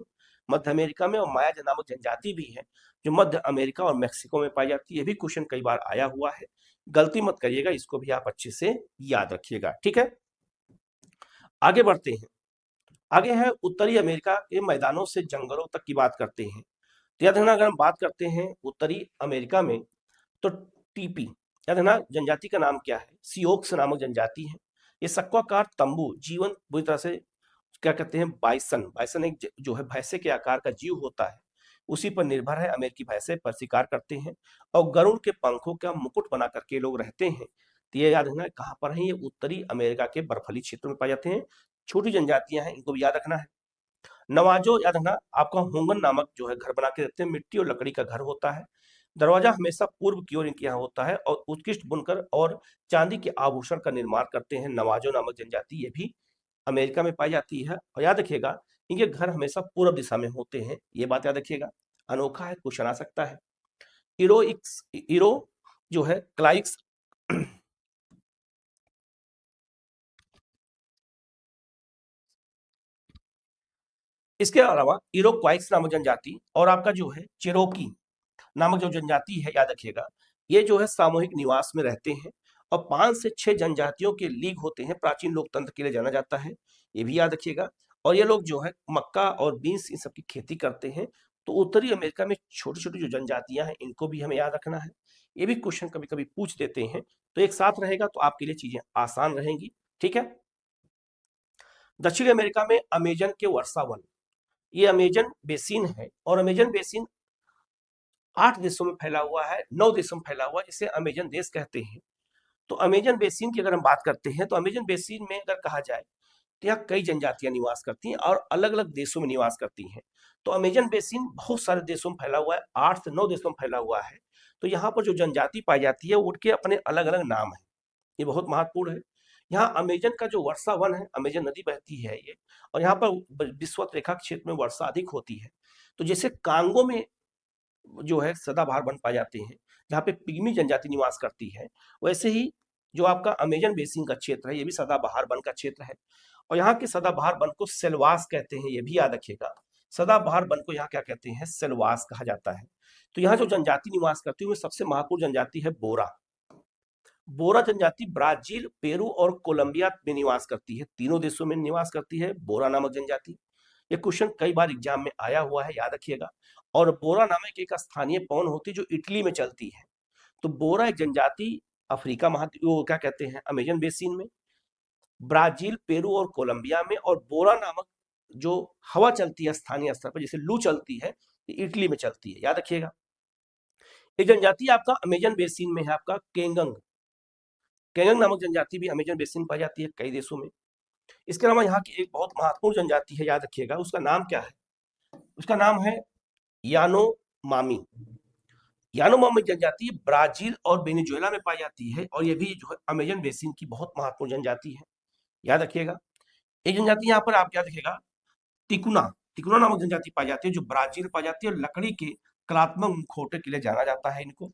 मध्य अमेरिका में, और माया नामक जनजाति भी है, जो मध्य अमेरिका और मैक्सिको में पाई जाती है। ये भी क्वेश्चन कई बार आया हुआ है, गलती मत करिएगा, इसको भी आप अच्छे से याद रखिएगा, ठीक है। आगे बढ़ते हैं। आगे है उत्तरी अमेरिका के मैदानों से जंगलों तक की बात करते हैं। तो याद रखना, अगर हम बात करते हैं उत्तरी अमेरिका में, तो टीपी, याद रखना जनजाति का नाम क्या है, सियोक्स नामक जनजाति है। ये सक्वाकार तंबू जीवन बुरी तरह से क्या कहते हैं, बाइसन, बाइसन एक जो है भैंसे के आकार का जीव होता है, उसी पर निर्भर है। अमेरिकी भैंसे पर शिकार करते हैं, और गरुड़ के पंखों का मुकुट बना करके लोग रहते हैं। तो ये याद रखना कहाँ पर है, ये उत्तरी अमेरिका के बर्फीली क्षेत्र में पाए जाते हैं। छोटी जनजातियां हैं, इनको भी याद रखना है। नवाजो याद रखना, आपका होंगन नामक जो है घर बना के रहते हैं, मिट्टी और लकड़ी का घर होता है। दरवाजा हमेशा पूर्व की ओर इनके यहाँ होता है, और उत्कृष्ट बुनकर और चांदी के आभूषण का निर्माण करते हैं। नवाजो नामक जनजाति ये भी अमेरिका में पाई जाती है। और याद रखिएगा, इनके घर हमेशा पूर्व दिशा में होते हैं, ये बात याद रखिएगा। अनोखा है, क्वेश्चन आ सकता है। इरो जो है क्लाइक्स इसके अलावा इरोक्वाइस नामक जनजाति और आपका जो है चिरोकी नामक जो जनजाति है, याद रखिएगा, ये जो है सामूहिक निवास में रहते हैं और 5 से 6 जनजातियों के लीग होते हैं, प्राचीन लोकतंत्र के लिए जाना जाता है, ये भी याद रखिएगा। और ये लोग जो है मक्का और बीन्स इन सब की खेती करते हैं। तो उत्तरी अमेरिका में छोटी छोटी जो जनजातियां हैं इनको भी हमें याद रखना है, ये भी क्वेश्चन कभी कभी पूछ देते हैं, तो एक साथ रहेगा तो आपके लिए चीजें आसान रहेंगी। ठीक है। दक्षिण अमेरिका में अमेजन के वर्षा वन, ये अमेजन बेसिन है और अमेजन बेसिन 8 देशों में फैला हुआ है, 9 देशों में फैला हुआ है, जिसे अमेजन देश कहते हैं। तो अमेजन बेसिन की अगर हम बात करते हैं तो अमेजन बेसिन में अगर कहा जाए तो यहाँ कई जनजातियां निवास करती हैं और अलग अलग देशों में निवास करती हैं। तो अमेजन बेसिन बहुत सारे देशों में फैला हुआ है, 8 से 9 देशों में फैला हुआ है। तो यहाँ पर जो जनजाति पाई जाती है उनके अपने अलग अलग नाम है, ये बहुत महत्वपूर्ण है। यहाँ अमेजन का जो वर्षा वन है, अमेजन नदी बहती है ये, और यहाँ पर विषुवत रेखा क्षेत्र में वर्षा अधिक होती है। तो जैसे कांगो में जो है सदाबहार वन पाए जाते हैं जहाँ पे पिग्मी जनजाति निवास करती है, वैसे ही जो आपका अमेजन बेसिन का क्षेत्र है ये भी सदाबहार वन का क्षेत्र है। और यहाँ के सदाबहार वन को सेलवास कहते हैं, ये भी याद रखिएगा। सदाबहार वन को यहाँ क्या कहते हैं, सेलवास कहा जाता है। तो यहाँ जो जनजाति निवास करती है उसमें सबसे महत्वपूर्ण जनजाति है बोरा। बोरा जनजाति ब्राजील, पेरू और कोलंबिया में निवास करती है, तीनों देशों में निवास करती है बोरा नामक जनजाति। ये क्वेश्चन कई बार एग्जाम में आया हुआ है, याद रखिएगा। और बोरा नामक एक स्थानीय पवन होती है जो इटली में चलती है। तो बोरा एक जनजाति अफ्रीका महाद्वीप, वो क्या कहते हैं, अमेजन बेसिन में, ब्राजील, पेरू और कोलंबिया में, और बोरा नामक जो हवा चलती है स्थानीय स्तर पर, जैसे लू चलती है, ये इटली में चलती है, याद रखिएगा। एक जनजाति आपका अमेजन बेसिन में है आपका केंगंग। केंगंग नामक जनजाति भी अमेजन बेसिन में पाई जाती है कई देशों में। इसके अलावा यहाँ की एक बहुत महत्वपूर्ण जनजाति है, याद रखिएगा, उसका नाम क्या है, उसका नाम है यानोमामी। यानोमामी जनजाति ब्राजील और वेनेजुएला में पाई जाती है और ये भी जो है अमेजन बेसिन की बहुत महत्वपूर्ण जनजाति है, याद रखिएगा। एक जनजाति यहाँ पर आप याद रखिएगा, तिकुना। तिकुना नामक जनजाति पाई जाती है जो ब्राजील पाई जाती है और लकड़ी के कलात्मक मुखौटे के लिए जाना जाता है इनको।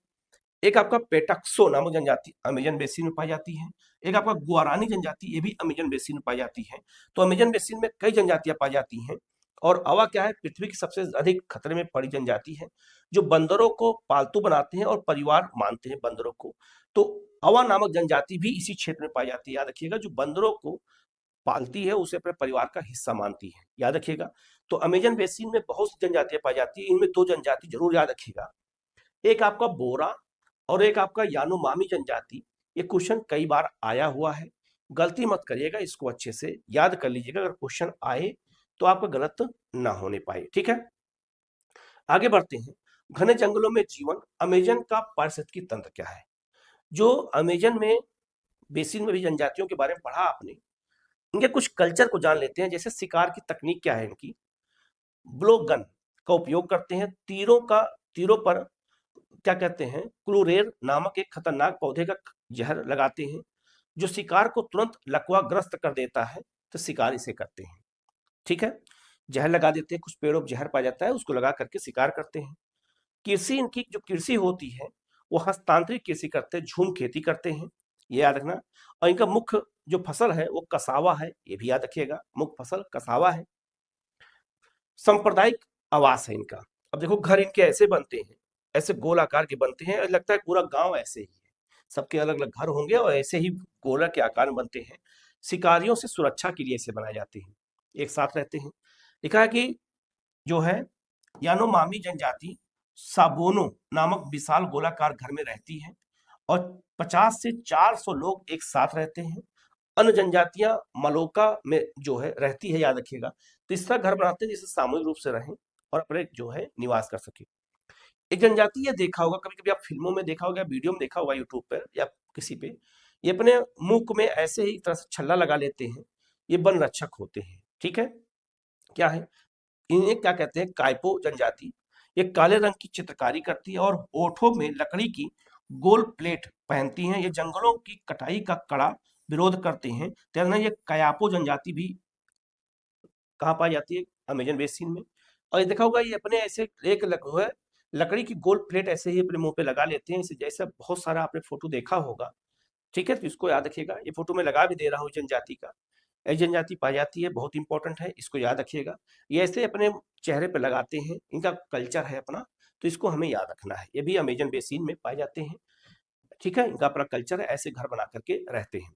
एक आपका पेटक्सो नामक जनजाति अमेजन बेसिन में पाई जाती है। एक आपका गुआरानी जनजाति, ये भी अमेजन बेसिन में पाई जाती है। तो अमेजन बेसिन में कई जनजातियां पाई जाती हैं। और अवा क्या है, पृथ्वी की सबसे अधिक खतरे में पड़ी जनजाति है, जो बंदरों को पालतू बनाते हैं और परिवार मानते हैं बंदरों को। तो अवा नामक जनजाति भी इसी क्षेत्र में पाई जाती है, याद रखिएगा। जो बंदरों को पालती है उसे अपने परिवार का हिस्सा मानती है, याद रखिएगा। तो अमेजन बेसिन में बहुत सी जनजातियां पाई जाती है, इनमें 2 जनजाति जरूर याद रखिएगा, एक आपका बोरा और एक आपका यानोमामी जनजाति। ये क्वेश्चन कई बार आया हुआ है, गलती मत करिएगा, इसको अच्छे से याद कर लीजिएगा, अगर क्वेश्चन आए तो आपका गलत ना होने पाए। ठीक है, आगे बढ़ते हैं। घने जंगलों में जीवन, अमेजन का पारिस्थितिकी तंत्र क्या है। जो अमेजन में बेसिन में भी जनजातियों के बारे में पढ़ा आपने, इनके कुछ कल्चर को जान लेते हैं। जैसे शिकार की तकनीक क्या है इनकी, ब्लो गन का उपयोग करते हैं, तीरों पर क्या कहते हैं, क्लोरेर नामक एक खतरनाक पौधे का जहर लगाते हैं जो शिकार को तुरंत लकवाग्रस्त कर देता है, तो शिकार इसे करते हैं। ठीक है, जहर लगा देते हैं, कुछ पेड़ों पर जहर पाया जाता है, उसको लगा करके शिकार करते हैं। कृषि, इनकी जो कृषि होती है वो हस्तांतरित कृषि करते हैं, झूम खेती करते हैं, ये याद रखना। और इनका मुख्य जो फसल है वो कसावा है, ये भी याद रखिएगा, मुख्य फसल कसावा है। सांप्रदायिक आवास है इनका। अब देखो घर इनके ऐसे बनते हैं, ऐसे गोल आकार के बनते हैं, लगता है पूरा गांव ऐसे ही है, सबके अलग अलग घर होंगे और ऐसे ही गोला के आकार में बनते हैं। शिकारियों से सुरक्षा के लिए ऐसे बनाए जाते हैं, एक साथ रहते हैं। लिखा है कि जो है यानोमामी जनजाति साबोनो नामक विशाल गोलाकार घर में रहती है और 50 से 400 लोग एक साथ रहते हैं। अन्य जनजातियां मलोका में जो है रहती है, याद रखिएगा। तो इस तरह घर बनाते हैं जिससे सामूहिक रूप से रहें और अपने जो है निवास कर सके। एक जनजाति ये देखा होगा, कभी कभी आप फिल्मों में देखा होगा, वीडियो में देखा होगा यूट्यूब पर या किसी पे, ये अपने मुंह में ऐसे ही तरह से छल्ला लगा लेते हैं, ये वन रक्षक होते हैं। ठीक है, क्या है, इन्हें क्या कहते हैं, कायपो जनजाति। ये काले रंग की चित्रकारी करती है और होठों में लकड़ी की गोल प्लेट पहनती हैं। ये जंगलों की कटाई का कड़ा विरोध करते हैं। तेरह ये कायापो जनजाति भी कहाँ पाई जाती है, अमेजन बेसिन में। और ये देखा होगा, ये अपने ऐसे एक है लकड़ी की गोल प्लेट ऐसे ही अपने मुंह पे लगा लेते हैं, इसे जैसे बहुत सारा आपने फोटो देखा होगा। ठीक है, तो इसको याद रखिएगा, ये फोटो में लगा भी दे रहा हूँ जनजाति का। एक जनजाति पाई जाती है, बहुत इंपॉर्टेंट है, इसको याद रखिएगा। ये ऐसे अपने चेहरे पे लगाते हैं, इनका कल्चर है अपना, तो इसको हमें याद रखना है। ये भी अमेजन बेसिन में पाए जाते हैं, ठीक है, इनका अपना कल्चर है, ऐसे घर बना करके रहते हैं।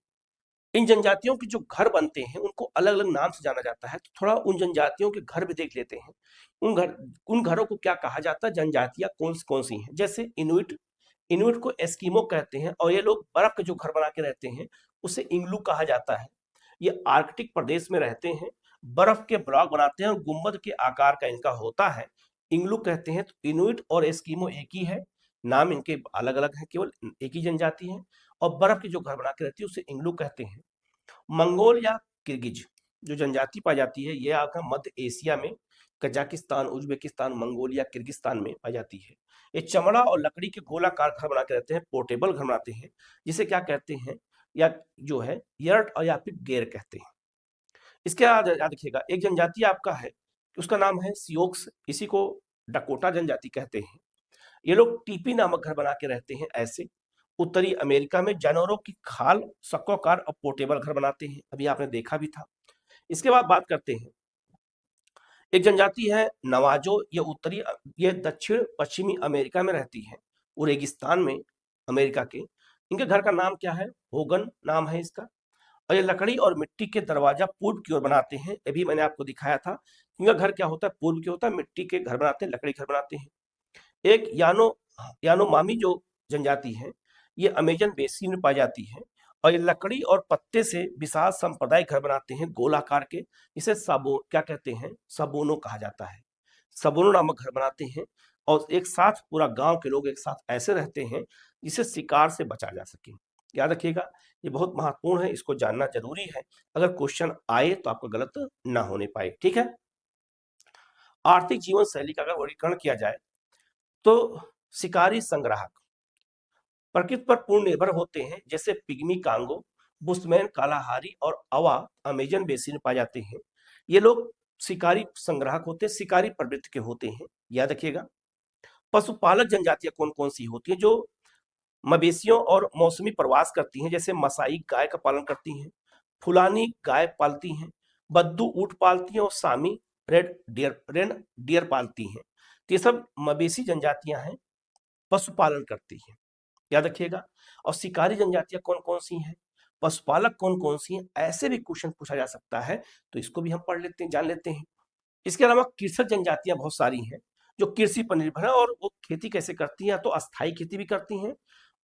इन जनजातियों के जो घर बनते हैं उनको अलग अलग नाम से जाना जाता है, तो थोड़ा उन जनजातियों के घर भी देख लेते हैं। उन घरों को क्या कहा जाता है, जनजातियां कौन सी हैं। जैसे इनुइट, इनुइट को एस्किमो कहते हैं, और ये लोग बर्फ के जो घर बना के रहते हैं उसे इंग्लू कहा जाता है। ये आर्कटिक प्रदेश में रहते हैं, बर्फ के ब्लॉक बनाते हैं और गुंबद के आकार का इनका होता है, इंग्लू कहते हैं। तो इनुइट और एस्किमो एक ही है, नाम इनके अलग अलग है, केवल एक ही जनजाति है, और बर्फ के जो घर बना के रहती है उसे इंग्लू कहते हैं। मंगोल या किर्गिज जो जनजाति पाई जाती है, ये आपका मध्य एशिया में कजाकिस्तान, उज्बेकिस्तान, मंगोलिया, किर्गिस्तान में पाई जाती है। ये चमड़ा और लकड़ी के गोलाकार घर बना के रहते हैं, पोर्टेबल घर बनाते हैं, जिसे क्या कहते हैं, या जो है यर्ट और या फिर गेर कहते हैं। इसके याद रखिएगा, एक जनजाति आपका है, उसका नाम है सियोक्स, इसी को डकोटा जनजाति कहते हैं। ये लोग टीपी नामक घर बना के रहते हैं ऐसे। उत्तरी अमेरिका में जानवरों की खाल, सक्कोकार और पोर्टेबल घर बनाते हैं, अभी आपने देखा भी था। इसके बाद बात करते हैं, एक जनजाति है नवाजो, ये दक्षिण पश्चिमी अमेरिका में रहती है, वो रेगिस्तान में अमेरिका के। इनके घर का नाम क्या है, होगन नाम है इसका, और ये लकड़ी और मिट्टी के दरवाजा पूर्व की ओर बनाते हैं। अभी मैंने आपको दिखाया था, इनका घर क्या होता है, पूर्व की होता है, मिट्टी के घर बनाते हैं, लकड़ी घर बनाते हैं। एक यानोमामी जो जनजाति है, ये अमेजन बेसिन में पाई जाती है, और ये लकड़ी और पत्ते से विशाल सांप्रदायिक घर बनाते हैं गोलाकार के, इसे क्या कहते हैं, सबोनो कहा जाता है। सबोनो नामक घर बनाते हैं, और एक साथ पूरा गांव के लोग एक साथ ऐसे रहते हैं जिसे शिकार से बचा जा सके। याद रखिएगा, ये बहुत महत्वपूर्ण है, इसको जानना जरूरी है, अगर क्वेश्चन आए तो आपको गलत ना होने पाए, ठीक है। आर्थिक जीवन शैली का अगर वर्गीकरण किया जाए तो शिकारी संग्राहक प्रकृति पर पूर्ण निर्भर होते हैं, जैसे पिग्मी कांगो, बुशमैन कालाहारी और अवा अमेजन बेसिन में पाए जाते हैं। ये लोग शिकारी संग्राहक होते हैं, शिकारी प्रवृत्ति के होते हैं, याद रखिएगा। पशुपालक जनजातियां कौन कौन सी होती हैं, जो मवेशियों और मौसमी प्रवास करती हैं, जैसे मसाई गाय का पालन करती हैं, फुलानी गाय पालती हैं, बद्दू ऊंट पालती हैं, और सामी रेड डियर पालती हैं। तो ये सब मवेशी जनजातियां हैं, पशुपालन करती हैं, याद रखिएगा। और शिकारी जनजातियां कौन कौन सी हैं, पशुपालक कौन कौन सी हैं, ऐसे भी क्वेश्चन पूछा जा सकता है, तो इसको भी हम पढ़ लेते हैं, जान लेते हैं। इसके अलावा कृषक जनजातियां बहुत सारी हैं जो कृषि पर निर्भर है, और वो खेती कैसे करती हैं, तो अस्थायी खेती भी करती हैं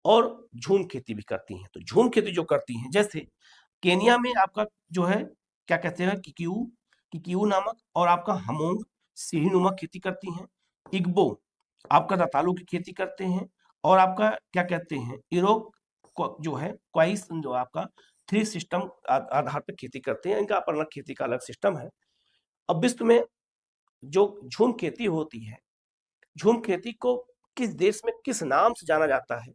और झूम खेती भी करती हैं। तो झूम खेती जो करती हैं, जैसे केनिया में आपका जो है क्या कहते हैं, किकियू नामक, और आपका हमोंग सीढ़ीनुमा खेती करती हैं। इग्बो आपका रतालू की खेती करते हैं, और आपका क्या कहते हैं, इरोक जो है क्वाइस जो आपका थ्री सिस्टम आधार पर खेती करते हैं, इनका अपना खेती का अलग सिस्टम है। अब विश्व में जो झूम खेती होती है, झूम खेती को किस देश में किस नाम से जाना जाता है,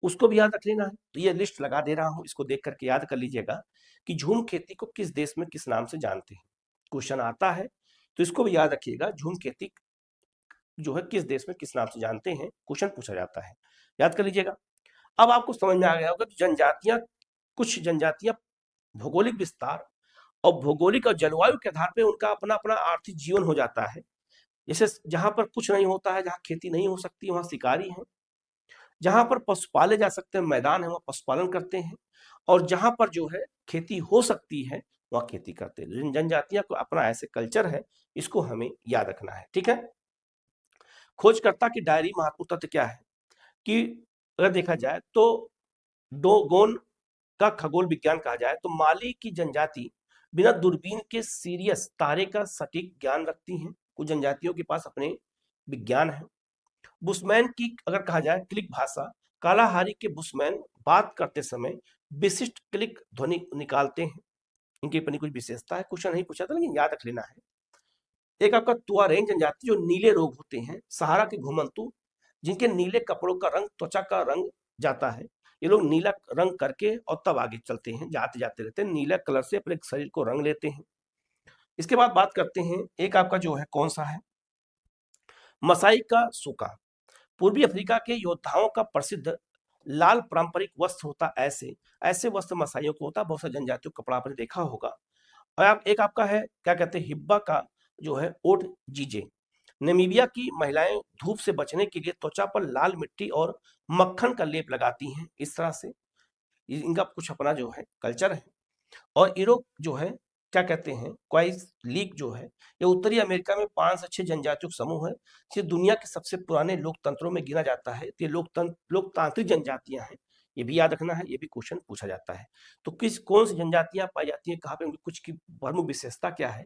उसको भी याद रख लेना है। तो ये लिस्ट लगा दे रहा हूं, इसको देख करके याद कर लीजिएगा कि झूम खेती को किस देश में किस नाम से जानते हैं। क्वेश्चन आता है तो इसको भी याद रखिएगा, झूम खेती जो है किस देश में किस नाम से जानते हैं, क्वेश्चन पूछा जाता है, याद कर लीजिएगा। अब आपको समझ में आ गया होगा कि कुछ जनजातियां भौगोलिक विस्तार और भौगोलिक और जलवायु के आधार पर उनका अपना अपना आर्थिक जीवन हो जाता है। जैसे जहां पर कुछ नहीं होता है, जहां खेती नहीं हो सकती, वहां शिकारी है। जहां पर पशु पाले जा सकते हैं, मैदान है, वहां पशुपालन करते हैं, और जहां पर जो है खेती हो सकती है वहां खेती करते हैं। जनजातियां को अपना ऐसे कल्चर है, इसको हमें याद रखना है, ठीक है। खोजकर्ता की डायरी महत्वपूर्ण तथ्य क्या है कि अगर देखा जाए तो डोगोन का खगोल विज्ञान कहा जाए तो माली की जनजाति बिना दूरबीन के सीरियस तारे का सटीक ज्ञान रखती हैं। कुछ जनजातियों के पास अपने विज्ञान है। बुशमैन की अगर कहा जाए क्लिक भाषा, कालाहारी के बुशमैन बात करते समय विशिष्ट क्लिक ध्वनि निकालते हैं, इनकी अपनी कुछ विशेषता है। क्वेश्चन नहीं पूछा था लेकिन याद रख लेना है। एक आपका तुआरेन जनजाति जो नीले रोग होते हैं, सहारा के घुमंतु जिनके नीले कपड़ों का रंग त्वचा का रंग जाता है, ये लोग नीला रंग करके और तब आगे चलते हैं, जाते जाते रहते हैं, नीला कलर से अपने शरीर को रंग लेते हैं। इसके बाद बात करते हैं, एक आपका जो है कौन सा है, मसाई का सूका, पूर्वी अफ्रीका के योद्धाओं का प्रसिद्ध लाल पारंपरिक वस्त्र होता, ऐसे वस्त्र मसाइयों को होता, बहुत सारी जनजातियों का कपड़ा आपने देखा होगा। और एक आपका है क्या कहते हैं, हिब्बा का जो है ओट जीजे। नामीबिया की महिलाएं धूप से बचने के लिए त्वचा पर लाल मिट्टी और मक्खन का लेप लगाती हैं। इस तरह से इनका कुछ अपना जो है कल्चर है। और यूरोप जो है क्या कहते हैं, क्वाइस लीग जो है, ये उत्तरी अमेरिका में 5 से 6 जनजातियों का समूह है। ये दुनिया के सबसे पुराने लोकतंत्रों में गिना जाता है। ये लोकतांत्रिक जनजातियां हैं, ये भी याद रखना है, ये भी क्वेश्चन पूछा जाता है। तो किस कौन सी जनजातियां पाई जाती हैं, कहाँ पे, उनकी कुछ की प्रमुख विशेषता क्या है,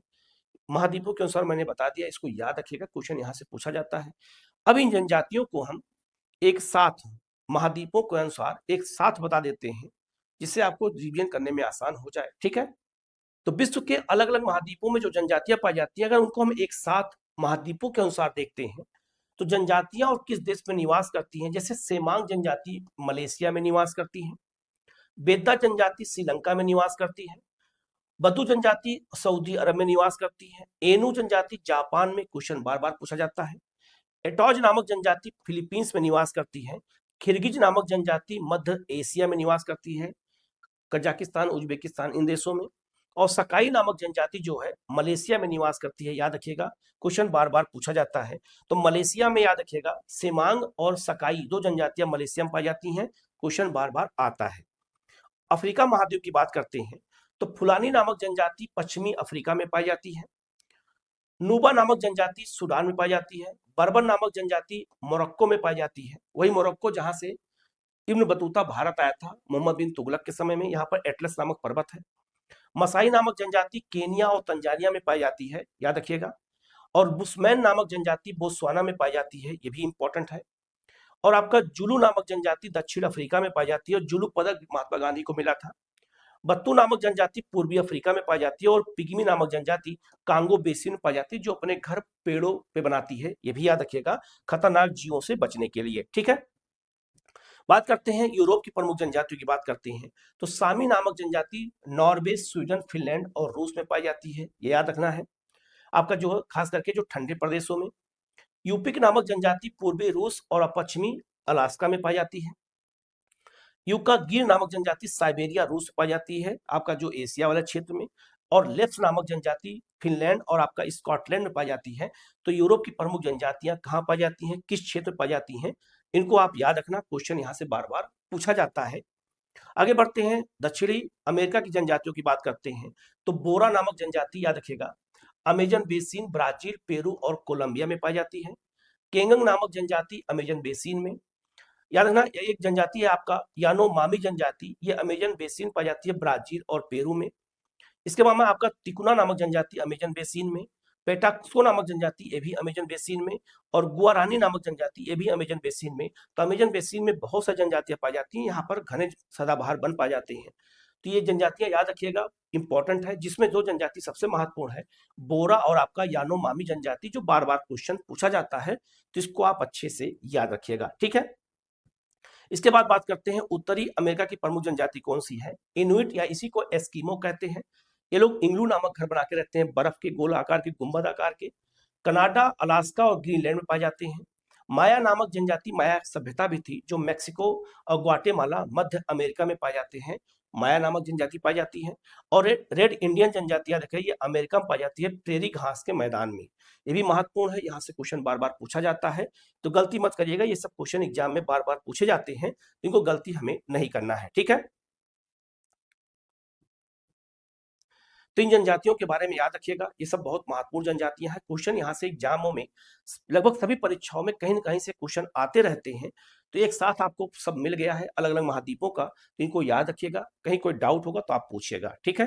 महाद्वीपों के अनुसार मैंने बता दिया, इसको याद रखिएगा, क्वेश्चन यहाँ से पूछा जाता है। अब इन जनजातियों को हम एक साथ महाद्वीपों के अनुसार एक साथ बता देते हैं, जिससे आपको रिवीजन करने में आसान हो जाए। ठीक है, तो विश्व के अलग अलग महाद्वीपों में जो जनजातियां पाई जाती हैं, अगर उनको हम एक साथ महाद्वीपों के अनुसार देखते हैं, तो जनजातियां और किस देश में निवास करती हैं। जैसे सेमांग जनजाति मलेशिया में निवास करती है, बेद्दा जनजाति श्रीलंका में निवास करती है, बदू जनजाति सऊदी अरब में निवास करती है, एनू जनजाति जापान में, क्वेश्चन बार बार पूछा जाता है, एटॉज नामक जनजाति फिलीपींस में निवास करती है, खिरगिज नामक जनजाति मध्य एशिया में निवास करती है, कजाकिस्तान उज्बेकिस्तान इन देशों में, और सकाई नामक जनजाति जो है मलेशिया में निवास करती है। याद रखिएगा, क्वेश्चन बार बार पूछा जाता है। तो मलेशिया में याद रखिएगा सेमांग और सकाई दो जनजातियां मलेशिया में पाई जाती हैं, क्वेश्चन बार बार आता है। अफ्रीका महाद्वीप की बात करते हैं तो फुलानी नामक जनजाति पश्चिमी अफ्रीका में पाई जाती है, नूबा नामक जनजाति सूडान में पाई जाती है, बर्बर नामक जनजाति मोरक्को में पाई जाती है, वही मोरक्को जहां से इब्न बतूता भारत आया था मोहम्मद बिन तुगलक के समय में। यहाँ पर एटलस नामक पर्वत है। मसाई नामक जनजाति केनिया और तंजानिया में पाई जाती है, याद रखिएगा। और बुशमैन नामक जनजाति बोत्सवाना में पाई जाती है, ये भी इंपॉर्टेंट है। और आपका जुलू नामक जनजाति दक्षिण अफ्रीका में पाई जाती है, और जुलू पदक महात्मा गांधी को मिला था। बत्तू नामक जनजाति पूर्वी अफ्रीका में पाई जाती है, और पिग्मी नामक जनजाति कांगो बेसिन में पाई जाती है, जो अपने घर पेड़ों पे बनाती है, ये भी याद रखिएगा, खतरनाक जीवों से बचने के लिए। ठीक है, बात करते हैं यूरोप की प्रमुख जनजातियों की बात करते हैं तो सामी नामक जनजाति नॉर्वे, स्वीडन, फिनलैंड और रूस में पाई जाती है, ये याद रखना है आपका, जो खास करके जो ठंडे प्रदेशों में। यूपिक नामक जनजाति पूर्वी रूस और पश्चिमी अलास्का में पाई जाती है। यूका गिर नामक जनजाति साइबेरिया रूस में पाई जाती है, आपका जो एशिया वाले क्षेत्र में। और लेफ्ट नामक जनजाति फिनलैंड और आपका स्कॉटलैंड में पाई जाती है। तो यूरोप की प्रमुख जनजातियां कहाँ पाई जाती हैं, किस क्षेत्र में पाई जाती हैं, इनको आप याद रखना, क्वेश्चन यहाँ से बार बार पूछा जाता है। आगे बढ़ते हैं, दक्षिणी अमेरिका की जनजातियों की बात करते हैं तो बोरा नामक जनजाति याद रखिएगा अमेजन बेसिन, ब्राजील, पेरू और कोलंबिया में पाई जाती है। केंगंग नामक जनजाति अमेजन बेसिन में, याद रखना। एक जनजाति है आपका यानोमामी जनजाति, ये अमेजन बेसिन पाई जाती है ब्राजील और पेरू में। इसके बाद में आपका तिकुना नामक जनजाति अमेजन बेसिन में, पेटाक्सो नामक जनजाति ये भी अमेजन बेसिन में, और गुआरानी नामक जनजाति ये भी अमेजन बेसिन में। तो अमेजन बेसिन में बहुत सारी जनजातियां पाई जाती हैं, यहाँ पर घने सदाबहार वन पाए जाते हैं। तो ये जनजातियां याद रखिएगा, इंपॉर्टेंट है, जिसमें दो जनजाति सबसे महत्वपूर्ण है, बोरा और आपका यानोमामी जनजाति, जो बार बार क्वेश्चन पूछा जाता है, तो इसको आप अच्छे से याद रखिएगा। ठीक है, इसके बाद बात करते हैं उत्तरी अमेरिका की प्रमुख जनजाति कौन सी है। इनुइट या इसी को एस्किमो कहते हैं। ये लोग इग्लू नामक घर बना के रहते हैं, बर्फ के गोल आकार के, गुंबद आकार के। कनाडा, अलास्का और ग्रीनलैंड में पाए जाते हैं। माया नामक जनजाति, माया सभ्यता भी थी, जो मैक्सिको और ग्वाटेमाला मध्य अमेरिका में पाए जाते हैं, माया नामक जनजाति पाई जाती है। और रेड इंडियन जनजातियां देखिए, ये अमेरिका में पाई जाती है, प्रेरी घास के मैदान में। ये भी महत्वपूर्ण है, यहाँ से क्वेश्चन बार बार पूछा जाता है, तो गलती मत करिएगा, ये सब क्वेश्चन एग्जाम में बार बार पूछे जाते हैं, इनको गलती हमें नहीं करना है। ठीक है, तो इन जनजातियों के बारे में याद रखिएगा, ये सब बहुत महत्वपूर्ण जनजातियां हैं। क्वेश्चन यहाँ से एग्जामों में लगभग सभी परीक्षाओं में कहीं न कहीं से क्वेश्चन आते रहते हैं। तो एक साथ आपको सब मिल गया है अलग अलग महाद्वीपों का, तो इनको याद रखिएगा, कहीं कोई डाउट होगा तो आप पूछिएगा। ठीक है।